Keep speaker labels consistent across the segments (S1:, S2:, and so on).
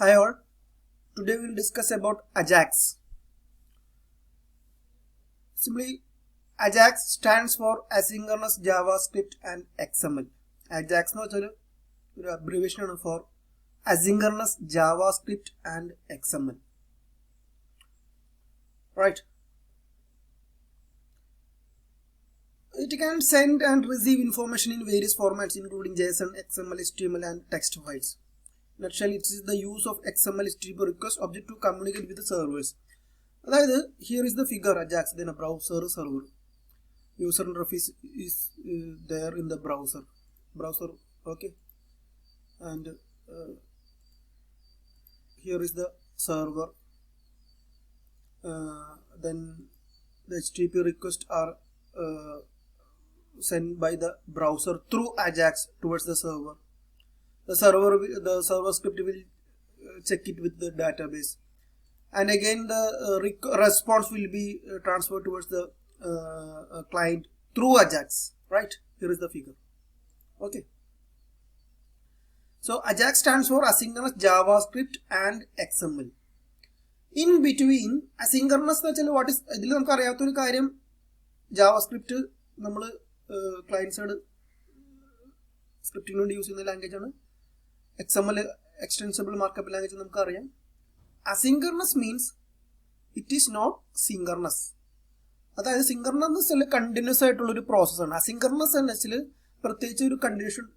S1: Hi all, today we will discuss about Ajax. Simply, Ajax stands for Asynchronous JavaScript and XML. Ajax is an abbreviation for Asynchronous JavaScript and XML. Right. It can send and receive information in various formats including JSON, XML, HTML and text files. Nutshell, it is the use of XML HTTP request object to communicate with the servers. Here is the figure Ajax, then a browser server. User interface is there in the browser. Okay. And here is the server. Then the HTTP requests are sent by the browser through Ajax towards the server. The server script will check it with the database, and again the response will be transferred towards the client through Ajax. Right, here is the figure. Okay, so Ajax stands for Asynchronous JavaScript and XML. In between asynchronous, what is JavaScript client side scripting use in the language. XML extensible markup language. Asynchronous means it is not synchronous. That is synchronous is a continuous process. Asynchronous is a condition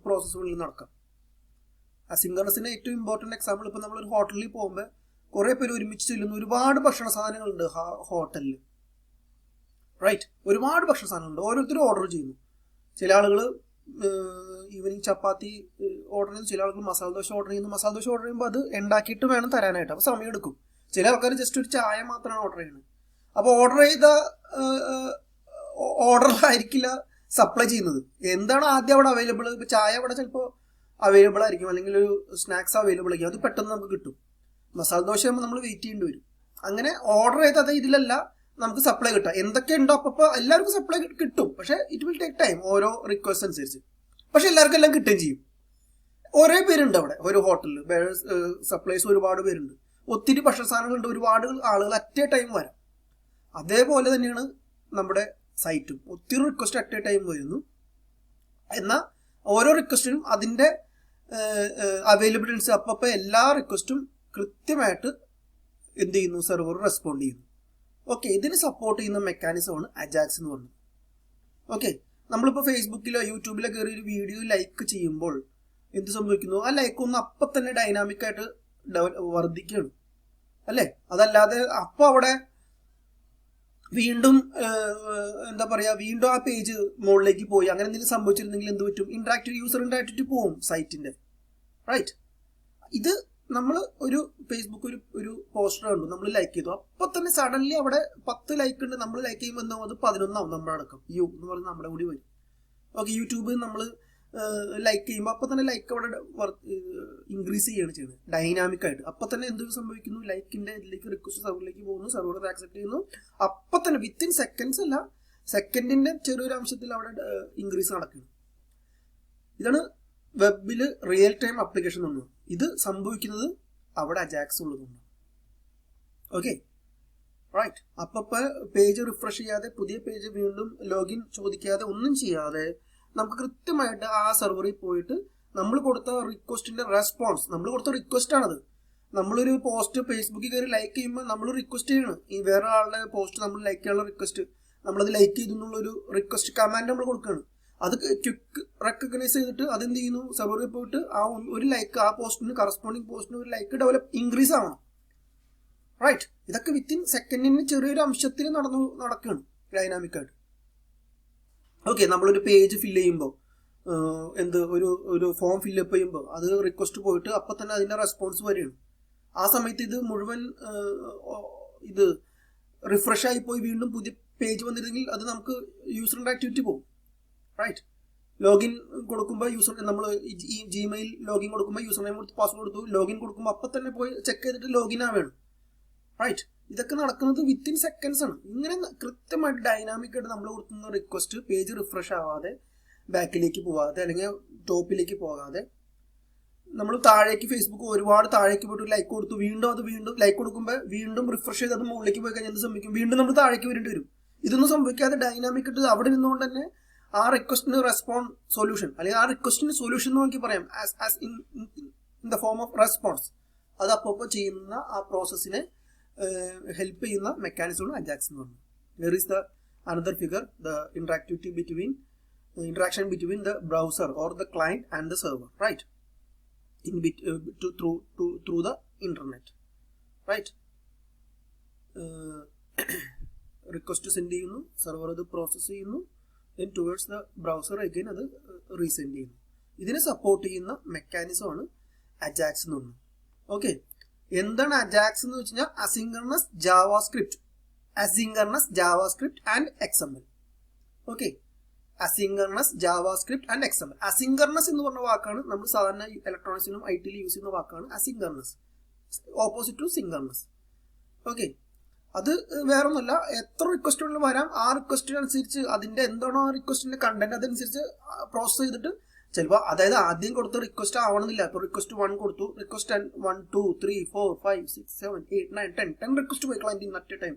S1: process. Asynchronous is an important example. If we hotel, hotel. Right? Order evening chapati ordering masala dosha ordering masala dosha ordering endakittu venam tharanayittu appo samayam edukkum chila alkar just oru chaya maatrana order cheyyunu appo order cheyda order ആയിരിക്കില്ല supply ചെയ്യുന്നത് എന്താണ് ആദ്യം അവിടെ available ഇപ്പോ ചായ അവിടെ ചിലപ്പോൾ available ആയിരിക്കും അല്ലെങ്കിൽ ഒരു സ്നാക്സ് അവൈലബിൾ ആയിരിക്കും അത് പെട്ടെന്ന് നമുക്ക് കിട്ടും മസാല ദോശ ആകുമ്പോൾ നമ്മൾ വെയിറ്റ് ചെയ്യേണ്ടി വരും അങ്ങനെ ഓർഡർ ചെയ്തത് ഇതിലല്ല നമുക്ക് സപ്ലൈ കിട്ടാം എന്തൊക്കെ ഉണ്ടോ അപ്പോൾ എല്ലാവർക്കും സപ്ലൈ കിട്ടും പക്ഷേ ഇറ്റ് വിൽ ടേക്ക് ടൈം ഓരോ റിക്വസ്റ്റ് അനുസരിച്ച് പക്ഷെ എല്ലാവർക്കും എല്ലാം കിട്ടുകയും ചെയ്യും ഒരേ പേരുണ്ട് അവിടെ ഒരു ഹോട്ടലിൽ സപ്ലൈസ് ഒരുപാട് പേരുണ്ട് ഒത്തിരി ഭക്ഷണ സാധനങ്ങളുണ്ട് ഒരുപാട് ആളുകൾ അറ്റ് എ ടൈം വരാം അതേപോലെ തന്നെയാണ് നമ്മുടെ സൈറ്റും ഒത്തിരി റിക്വസ്റ്റ് അറ്റ് എ ടൈം വരുന്നു എന്നാൽ ഓരോ റിക്വസ്റ്റിനും അതിൻ്റെ അവൈലബിലിറ്റി അപ്പോൾ എല്ലാ റിക്വസ്റ്റും കൃത്യമായിട്ട് എന്ത് ചെയ്യുന്നു സെർവർ റെസ്പോണ്ട് ചെയ്യുന്നു ഓക്കെ ഇതിന് സപ്പോർട്ട് ചെയ്യുന്ന മെക്കാനിസമാണ് അജാക്സ് എന്ന് പറയുന്നത് ഓക്കെ നമ്മളിപ്പോൾ ഫേസ്ബുക്കിലോ യൂട്യൂബിലോ കയറി ഒരു വീഡിയോ ലൈക്ക് ചെയ്യുമ്പോൾ എന്ത് സംഭവിക്കുന്നു ആ ലൈക്ക് ഒന്ന് അപ്പം തന്നെ ഡൈനാമിക്കായിട്ട് വർദ്ധിക്കുകയാണ് അല്ലേ അതല്ലാതെ അപ്പോൾ അവിടെ വീണ്ടും എന്താ പറയുക വീണ്ടും ആ പേജ് മുകളിലേക്ക് പോയി അങ്ങനെ എന്തെങ്കിലും സംഭവിച്ചിരുന്നെങ്കിൽ എന്ത് പറ്റും യൂസർ ഇൻട്രാക്ടിവിറ്റി പോവും സൈറ്റിൻ്റെ റൈറ്റ് ഇത് നമ്മൾ ഒരു ഫേസ്ബുക്ക് ഒരു പോസ്റ്റർ കണ്ടു നമ്മൾ ലൈക്ക് ചെയ്തു അപ്പൊ തന്നെ സഡൻലി അവിടെ 10 ലൈക്ക് ഉണ്ട് നമ്മൾ ലൈക്ക് ചെയ്യുമ്പോൾ എന്താ അത് 11 ആവും നമ്മുടെ അടക്കം യു എന്ന് പറഞ്ഞ് നമ്മുടെ കൂടി വരും ഓക്കെ യൂട്യൂബ് നമ്മൾ ലൈക്ക് ചെയ്യുമ്പോൾ അപ്പൊ തന്നെ ലൈക്ക് അവിടെ ഇൻക്രീസ് ചെയ്യുന്നത് ഡൈനാമിക് ആയിട്ട് അപ്പൊ തന്നെ എന്ത് സംഭവിക്കുന്നു ലൈക്കിന്റെ ഇതിലേക്ക് റിക്വസ്റ്റ് സെർവറിലേക്ക് പോകുന്നു സെർവർ ആക്സെപ്റ്റ് ചെയ്യുന്നു അപ്പൊ തന്നെ വിത്തിൻ സെക്കൻഡ്സ് അല്ല സെക്കൻഡിന്റെ ചെറിയൊരു അംശത്തിൽ അവിടെ ഇൻക്രീസ് നടക്കുന്നു ഇതാണ് വെബില് റിയൽ ടൈം ആപ്ലിക്കേഷൻ എന്ന് ഇത് സംഭവിക്കുന്നത് അവിടെ അജാക്സ് ഉള്ളതുകൊണ്ട് ഓക്കെ റൈറ്റ് അപ്പൊ പേജ് റിഫ്രഷ് ചെയ്യാതെ പുതിയ പേജ് വീണ്ടും ലോഗിൻ ചോദിക്കാതെ ഒന്നും ചെയ്യാതെ നമുക്ക് കൃത്യമായിട്ട് ആ സെർവറിൽ പോയിട്ട് നമ്മൾ കൊടുത്ത റിക്വസ്റ്റിന്റെ റെസ്പോൺസ് നമ്മൾ കൊടുത്ത റിക്വസ്റ്റ് ആണത് നമ്മളൊരു പോസ്റ്റ് ഫേസ്ബുക്കിൽ കയറി ലൈക്ക് ചെയ്യുമ്പോൾ നമ്മൾ റിക്വസ്റ്റ് ചെയ്യണം ഈ വേറെ ആളുടെ പോസ്റ്റ് നമ്മൾ ലൈക്ക് ചെയ്യാനുള്ള റിക്വസ്റ്റ് നമ്മളത് ലൈക്ക് ചെയ്തു എന്നുള്ളൊരു റിക്വസ്റ്റ് കമാൻഡ് നമ്മൾ കൊടുക്കുകയാണ് അത് ക്വിക്ക് റെക്കഗ്നൈസ് ചെയ്തിട്ട് അതെന്ത് ചെയ്യുന്നു സെർവറിൽ പോയിട്ട് ആ ഒരു ലൈക്ക് ആ പോസ്റ്റിന് കറസ്പോണ്ടിങ് പോസ്റ്റിന് ഒരു ലൈക്ക് ഇൻക്രീസ് ആവണം റൈറ്റ് ഇതൊക്കെ വിത്തിൻ സെക്കൻഡിന് ചെറിയൊരു അംശത്തിൽ നടക്കുകയാണ് ഡൈനാമിക്കായിട്ട് ഓക്കെ നമ്മളൊരു പേജ് ഫില്ല് ചെയ്യുമ്പോൾ ഒരു ഫോം ഫില്ലപ്പ് ചെയ്യുമ്പോൾ അത് റിക്വസ്റ്റ് പോയിട്ട് അപ്പം തന്നെ അതിൻ്റെ റെസ്പോൺസ് വരികയാണ് ആ സമയത്ത് ഇത് മുഴുവൻ ഇത് റിഫ്രഷ് ആയി പോയി വീണ്ടും പുതിയ പേജ് വന്നിരുന്നെങ്കിൽ അത് നമുക്ക് യൂസർ ഇൻട്രാക്ടിവിറ്റി പോകും റൈറ്റ് ലോഗിൻ കൊടുക്കുമ്പോൾ നമ്മൾ ഈ ജിമെയിൽ ലോഗിൻ കൊടുക്കുമ്പോൾ യൂസർ നെയിം കൊടുത്ത് പാസ്വേഡ് കൊടുത്തു ലോഗിൻ കൊടുക്കുമ്പോൾ അപ്പം തന്നെ പോയി ചെക്ക് ചെയ്തിട്ട് ലോഗിൻ ആവുകയാണ് റൈറ്റ് ഇതൊക്കെ നടക്കുന്നത് വിത്തിൻ സെക്കൻഡ്സ് ആണ് ഇങ്ങനെ കൃത്യമായിട്ട് ഡൈനാമിക് ആയിട്ട് നമ്മൾ കൊടുക്കുന്ന റിക്വസ്റ്റ് പേജ് റിഫ്രഷ് ആവാതെ ബാക്കിലേക്ക് പോവാതെ അല്ലെങ്കിൽ ടോപ്പിലേക്ക് പോകാതെ നമ്മൾ താഴേക്ക് ഫേസ്ബുക്ക് ഒരുപാട് താഴേക്ക് പോയിട്ട് ലൈക്ക് കൊടുത്തു, വീണ്ടും ലൈക്ക് കൊടുക്കുമ്പോൾ വീണ്ടും റിഫ്രഷ് ചെയ്ത് അത് മുകളിലേക്ക് പോയി കഴിഞ്ഞാൽ എന്ത് സംഭവിക്കും? വീണ്ടും നമ്മൾ താഴേക്ക് വരേണ്ടി വരും. ഇതൊന്നും സംഭവിക്കാതെ ഡൈനാമിക് ഇട്ട് അവിടെ നിന്നുകൊണ്ട് തന്നെ ആ റിക്വസ്റ്റിന് റെസ്പോണ്ട് സൊല്യൂഷൻ, അല്ലെങ്കിൽ ആ റിക്വസ്റ്റിന് സൊല്യൂഷൻ എന്ന് നമുക്ക് പറയാം, in the form of response. അത് അപ്പോൾ ചെയ്യുന്ന ആ പ്രോസസ്സിനെ ഹെൽപ്പ് ചെയ്യുന്ന മെക്കാനിസമാണ് അജാക്സ് എന്ന് പറയുന്നത്. Where is the another figure, the interaction between the browser or the client and the server, right? Through the internet, right? Request send ചെയ്യുന്നു, server അത് process ചെയ്യുന്നു, then towards the browser again അത് resend ചെയ്യുന്നു. ഇതിനെ support ചെയ്യുന്ന mechanism ആണ് Ajax എന്ന് പറയുന്നത്. ഓക്കെ, എന്താണ് അജാക്സ് എന്ന് വെച്ച് കഴിഞ്ഞാൽ asynchronous JavaScript and XML. Okay, asynchronous JavaScript and XML. Asynchronous എന്ന് പറഞ്ഞ വാക്കാണ് നമ്മൾ സാധാരണ ഇലക്ട്രോണിക്സിലും IT-ലും യൂസ് ചെയ്യുന്ന വാക്കാണ് asynchronous, opposite to synchronous. Okay, അത് വേറൊന്നുമല്ല, എത്ര റിക്വസ്റ്റുകൾ വരാം, ആ റിക്വസ്റ്റിനനുസരിച്ച് അതിന്റെ എന്താണോ ആ റിക്വസ്റ്റിന്റെ കണ്ടന്റ് അതനുസരിച്ച് പ്രോസസ് ചെയ്തിട്ട് ചിലപ്പോൾ, അതായത് ആദ്യം കൊടുത്ത റിക്വസ്റ്റ് ആവണമെന്നില്ല. ഇപ്പോൾ റിക്വസ്റ്റ് 1 കൊടുത്തു, റിക്വസ്റ്റ് 1 2 3 4 5 6 7 8 9 10 റിക്വസ്റ്റ് പോയി ക്ലയന്റിന് അറ്റ് എ ടൈം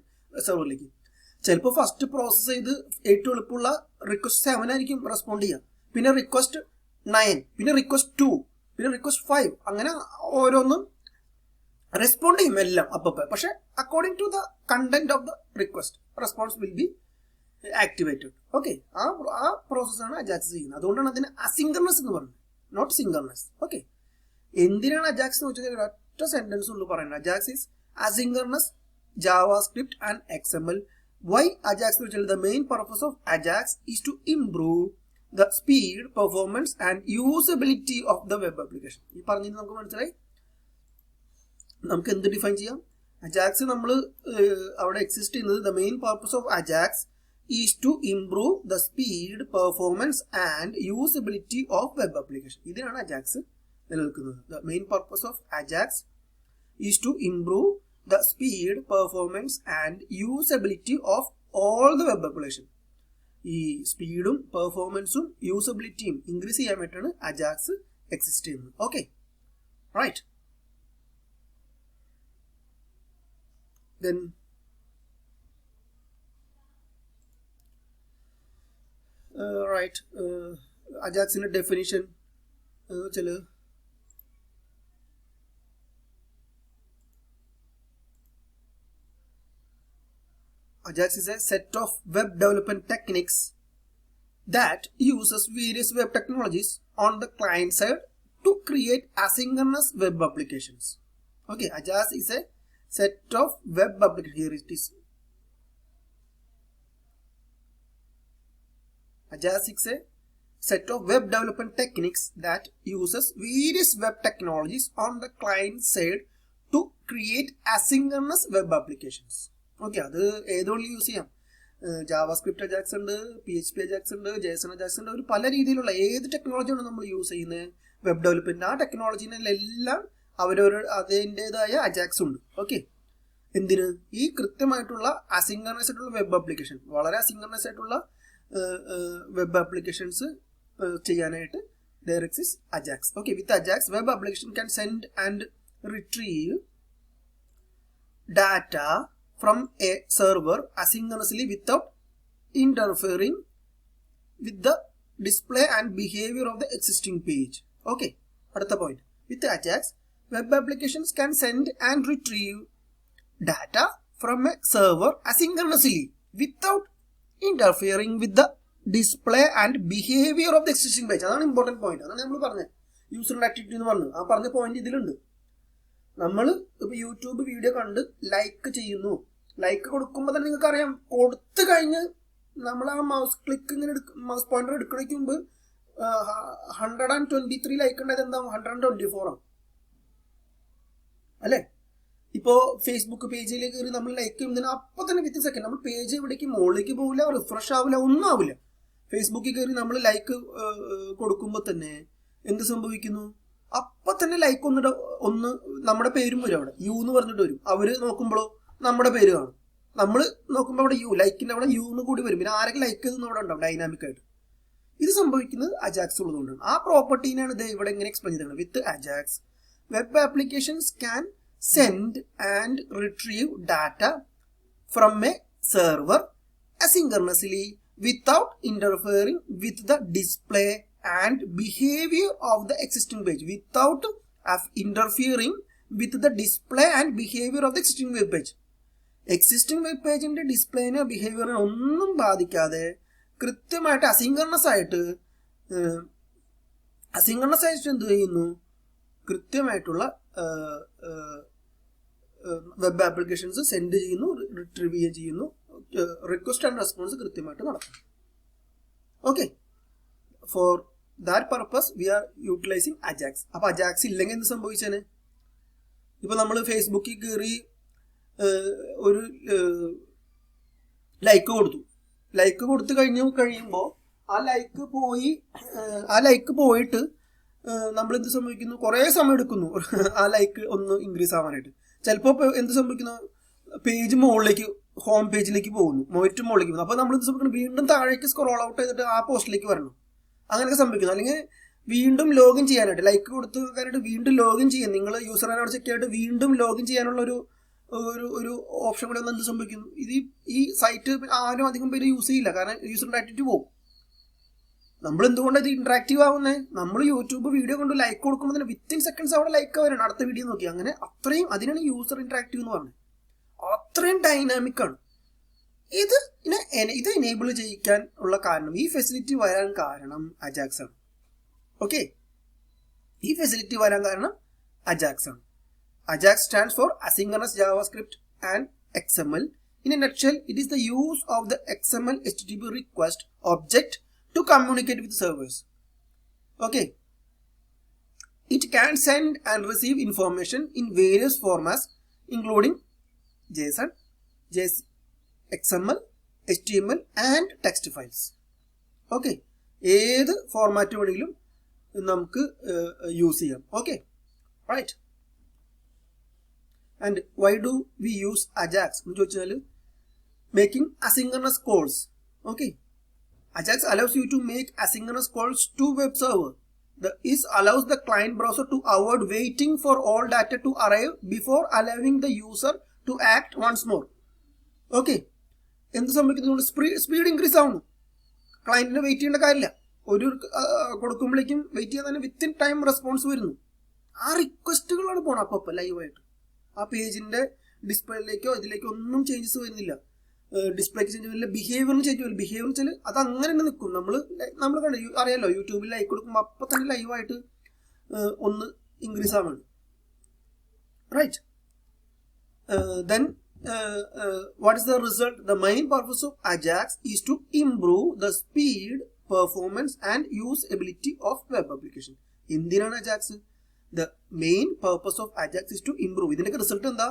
S1: സെർവറിലേക്ക്. ചിലപ്പോൾ ഫസ്റ്റ് പ്രോസസ് ചെയ്ത് ഏറ്റവും എളുപ്പമുള്ള റിക്വസ്റ്റ് 7 ആയിരിക്കും റെസ്പോണ്ട് ചെയ്യുക, പിന്നെ റിക്വസ്റ്റ് 9, പിന്നെ റിക്വസ്റ്റ് 2, പിന്നെ റിക്വസ്റ്റ് 5, അങ്ങനെ ഓരോന്നും റെസ്പോണ്ട് ചെയ്യും എല്ലാം അപ്പം. പക്ഷെ according to the content of the request response will be activated. Okay, ആ പ്രോസസ്സാണ് അജാക്സ് ചെയ്യുന്നത്. അതുകൊണ്ടാണ് അതിന് അസിൻക്രണസ് എന്ന് പറയുന്നത്, നോട്ട് സിൻക്രണസ്. ഓക്കെ, എന്തിനാണ് അജാക്സ് എന്ന് വെച്ചാൽ ഒറ്റ സെന്റൻസ് ഉള്ളൂ പറയുന്നത്. Ajax is asynchronous JavaScript and XML. Why Ajax? The main purpose of Ajax is to improve the speed, performance and usability of the web application. ഈ പറഞ്ഞത് നമുക്ക് മനസ്സിലായി. നമുക്ക് എന്ത് ഡിഫൈൻ ചെയ്യാം? അജാക്സ് നമ്മൾ അവിടെ എക്സിസ്റ്റ് ചെയ്യുന്നത്, the main purpose of Ajax is to improve the speed, performance and usability of web application. ഇതിനാണ് അജാക്സ് നിലനിൽക്കുന്നത്. The main purpose of Ajax is to improve the speed, performance and usability of all the web application. ഈ സ്പീഡും പെർഫോമൻസും യൂസബിലിറ്റിയും increase ചെയ്യാൻ വേണ്ടിയിട്ടാണ് Ajax exist ചെയ്യുന്നത്. Okay, right. Then right, അജാക്സിന്റെ definition ചില Ajax is a set of web development techniques that uses various web technologies on the client side to create asynchronous web applications. Okay, Ajax is a set of web applications. Here it is. Ajax is a set of web development techniques that uses various web technologies on the client side to create asynchronous web applications. Okay, അത് ഏതുകൊണ്ട് use ചെയ്യാം. JavaScript Ajax ഉണ്ട്, PHP Ajax ഉണ്ട്, JSON Ajax ഉണ്ട്. ഒരു പല രീതിയിലുള്ള ഏത് ടെക്നോളജിയാണ് നമ്മൾ യൂസ് ചെയ്യുന്നത് വെബ് ഡെവലപ്മെന്റ്, ആ ടെക്നോളജിനെല്ലാം അതിൻ്റെതായ അജാക്സ് ഉണ്ട്. ഓക്കെ, എന്തിന്? ഈ കൃത്യമായിട്ടുള്ള അസിൻക്രണസ് ആയിട്ടുള്ള വെബ് ആപ്ലിക്കേഷൻ, വളരെ അസിൻക്രണസ് ആയിട്ടുള്ള വെബ് ആപ്ലിക്കേഷൻസ് ചെയ്യാനായിട്ട് there exists Ajax. Okay, with Ajax, web application can send and retrieve data from a server asynchronously without interfering with the display and behavior of the existing page. Okay, അടുത്ത point. With Ajax, web applications can send and retrieve data from a server asynchronously without interfering with the display and behavior of the existing page. അതാണ് important point. അതാണ് നമ്മൾ പറഞ്ഞത് user activity എന്ന് പറഞ്ഞു. ആ പറഞ്ഞ point ഇതിലുണ്ട്. നമ്മൾ ഇപ്പൊ യൂട്യൂബ് വീഡിയോ കണ്ട് ലൈക്ക് ചെയ്യുന്നു, ലൈക്ക് കൊടുക്കുമ്പോൾ തന്നെ നിങ്ങൾക്ക് അറിയാം, കൊടുത്തു കഴിഞ്ഞ് നമ്മൾ ആ മൗസ് ക്ലിക്ക് ഇങ്ങനെ മൗസ് പോയിന്റർ എടുക്കുന്നതിന് മുമ്പ് 123 ലൈക്ക് ഉണ്ടായത് എന്താവും? 124 ആണ് അല്ലേ? ഇപ്പോ ഫേസ്ബുക്ക് പേജിലേക്ക് കയറി നമ്മൾ ലൈക്ക് ചെയ്യുന്നതിന് അപ്പൊ തന്നെ വിത്തിൻ സെക്കൻഡ് നമ്മൾ പേജ് എവിടേക്ക് മുകളിലേക്ക് പോകില്ല, റിഫ്രഷ് ആവില്ല, ഒന്നും ആവില്ല. ഫേസ്ബുക്കിൽ കയറി നമ്മൾ ലൈക്ക് കൊടുക്കുമ്പോൾ തന്നെ എന്ത് സംഭവിക്കുന്നു? അപ്പൊ തന്നെ ലൈക്ക് ഒന്ന് നമ്മുടെ പേരും വരും, അവിടെ യു എന്ന് പറഞ്ഞിട്ട് വരും. അവര് നോക്കുമ്പോഴോ നമ്മുടെ പേര് കാണും. നമ്മൾ നോക്കുമ്പോൾ അവിടെ യു, ലൈക്കിന്റെ അവിടെ യു എന്ന് കൂടി വരും. പിന്നെ ആരൊക്കെ ലൈക്ക് ചെയ്തെന്ന് അവിടെ ഉണ്ടാവും ഡൈനാമിക് ആയിട്ട്. ഇത് സംഭവിക്കുന്നത് അജാക്സ് ഉള്ളതുകൊണ്ടാണ്. ആ പ്രോപ്പർട്ടീനാണ് ഇത് ഇവിടെ ഇങ്ങനെ എക്സ്പ്ലെയിൻ ചെയ്തത്. With Ajax web applications can send and retrieve data from a server asynchronously without interfering with the display and behavior of the existing page. Without interfering with the display and behavior of the existing web page. Existing web പേജിന്റെ ഡിസ്പ്ലേനോ ബിഹേവിയറിനോ ഒന്നും ബാധിക്കാതെ കൃത്യമായിട്ട് asynchronous ആയിട്ട് എന്ത് ചെയ്യുന്നു, കൃത്യമായിട്ടുള്ള web applications send ചെയ്യുന്നു, retrieve ചെയ്യുന്നു, request and response കൃത്യമായിട്ട് നടക്കും. Okay, for that purpose we are utilising Ajax. അപ്പൊ അജാക്സ് ഇല്ലെങ്കിൽ എന്ത് സംഭവിച്ചാണ്? ഇപ്പൊ നമ്മൾ ഫേസ്ബുക്കിൽ കയറി ഒരു ലൈക്ക് കൊടുത്തു കഴിയുമ്പോൾ ആ ലൈക്ക് പോയിട്ട് നമ്മൾ എന്ത് സംഭവിക്കുന്നു, കുറേ സമയം എടുക്കുന്നു ആ ലൈക്ക് ഒന്ന് ഇൻക്രീസ് ആവാനായിട്ട്. ചിലപ്പോൾ എന്ത് സംഭവിക്കുന്നു, പേജ് മുകളിലേക്ക്, ഹോം പേജിലേക്ക് പോകുന്നു, ഏറ്റവും മുകളിലേക്ക് പോകുന്നു. അപ്പോൾ നമ്മൾ എന്ത് സംഭവിക്കുന്നു, വീണ്ടും താഴേക്ക് സ്ക്രോൾ ഔട്ട് ചെയ്തിട്ട് ആ പോസ്റ്റിലേക്ക് വരണം. അങ്ങനെയൊക്കെ സംഭവിക്കുന്നു. അല്ലെങ്കിൽ വീണ്ടും ലോഗിൻ ചെയ്യാനായിട്ട്, ലൈക്ക് കൊടുക്കാനായിട്ട് വീണ്ടും ലോഗിൻ ചെയ്യാൻ, നിങ്ങൾ യൂസർ അതിനോട് ചെക്ക് ആയിട്ട് വീണ്ടും ലോഗിൻ ചെയ്യാനുള്ള ഒരു ഓപ്ഷൻ കൂടെ എന്ത് സംഭവിക്കുന്നു, ഇത് ഈ സൈറ്റ് ആരും അധികം പേര് യൂസ് ചെയ്യില്ല. കാരണം യൂസർ ഇന്ററാക്റ്റീവ് പോകും. നമ്മൾ എന്തുകൊണ്ടാണ് ഇത് ഇന്ററാക്റ്റീവ് ആവുന്നത്? നമ്മൾ യൂട്യൂബ് വീഡിയോ കൊണ്ട് ലൈക്ക് കൊടുക്കുമ്പോൾ തന്നെ വിത്തിൻ സെക്കൻഡ്സ് അവിടെ ലൈക്ക് വരണം, അടുത്ത വീഡിയോ നോക്കി. അങ്ങനെ അത്രയും, അതിനാണ് യൂസർ ഇന്ററാക്റ്റീവ് എന്ന് പറഞ്ഞത്. അത്രയും ഡൈനാമിക് ആണ് ഇത്. ഇത് എനേബിൾ ചെയ്യിക്കാൻ ഉള്ള കാരണം, ഈ ഫെസിലിറ്റി വരാൻ കാരണം അജാക്സ് ആണ്. ഓക്കെ, ഈ ഫെസിലിറ്റി വരാൻ കാരണം അജാക്സ് ആണ്. Ajax stands for Asynchronous JavaScript and XML. In a nutshell, it is the use of the XML HTTP request object to communicate with servers. Okay. It can send and receive information in various formats, including JSON, XML, HTML, and text files. Okay. ഏത് format വേണമെങ്കിലും നമുക്ക് use ചെയ്യാം. Okay, right. And why do we use Ajax? Making asynchronous calls. Okay, Ajax allows you to make asynchronous calls to web server. This allows the client browser to avoid waiting for all data to arrive before allowing the user to act once more. Okay, എന്ത് സംഭവിക്കുന്നു, speed increase ആവുന്നു. ക്ലയന്റിന് wait ചെയ്യേണ്ട കാര്യമില്ല. ഒരു കൊടുക്കുമ്പോഴേക്കും wait ചെയ്യാൻ തന്നെ within time response വരുന്നു. ആ റിക്വസ്റ്റുകളാണ് പോകണം അപ്പോൾ ലൈവായിട്ട്. ആ പേജിന്റെ ഡിസ്പ്ലേയിലേക്കോ ഇതിലേക്കോ ഒന്നും ചേഞ്ചസ് വരുന്നില്ല. ഡിസ്പ്ലേക്ക് ചേഞ്ച് വരില്ല, ബിഹേവിയറിന് ചേഞ്ച് വരില്ല. ബിഹേവിയർ വെച്ചാൽ അത് അങ്ങനെ തന്നെ നിൽക്കും. നമ്മൾ കണ്ട അറിയാലോ, യൂട്യൂബിൽ ലൈക്ക് കൊടുക്കുമ്പോൾ അപ്പം തന്നെ ലൈവായിട്ട് ഒന്ന് ഇൻക്രീസ് ആവാണ്. Right. Then what is the result? The main purpose of Ajax is to improve the speed, performance and usability of web application. എന്തിനാണ് Ajax? The main purpose of Ajax is to improve. ഇതിന്റെ result എന്താ?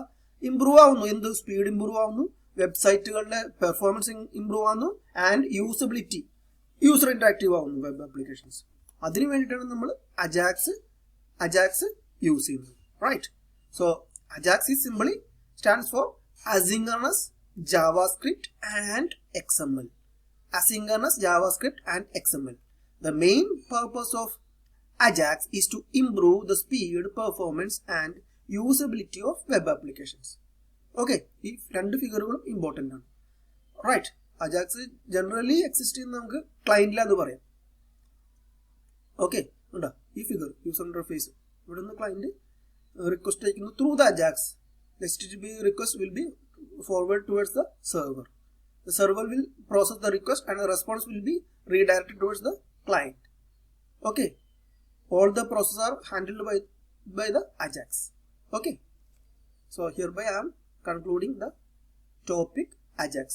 S1: Improve ആവുന്നു. എന്ത്? Speed improve ആവുന്നു, വെബ്സൈറ്റുകളുടെ performance improve ആവുന്നു, and usability, user interactive ആവുന്നു web applications. അതിനു വേണ്ടിയിട്ടാണ് നമ്മൾ അജാക്സ് യൂസ് ചെയ്യുന്നത്. Right. So Ajax is simply stands for Asynchronous JavaScript and XML. Asynchronous JavaScript and XML. The main purpose of Ajax is to improve the speed, performance and usability of web applications. Okay, ഈ രണ്ട് ഫിഗറുകളും important ആണ്. Right. Ajax generally exist ചെയ്യുന്ന നമുക്ക് ക്ലയന്റിലാന്ന് പറയാം. Okay, ഉണ്ടോ ഈ figure, user interface. ഇവിടെ നിന്ന് ക്ലയന്റ് റിക്വസ്റ്റ് അയക്കുന്നു through the Ajax. The HTTP request will be forwarded towards the server. The server will process the request and the response will be redirected towards the client. Okay. All the processes are handled by the Ajax. Okay. So hereby I am concluding the topic Ajax.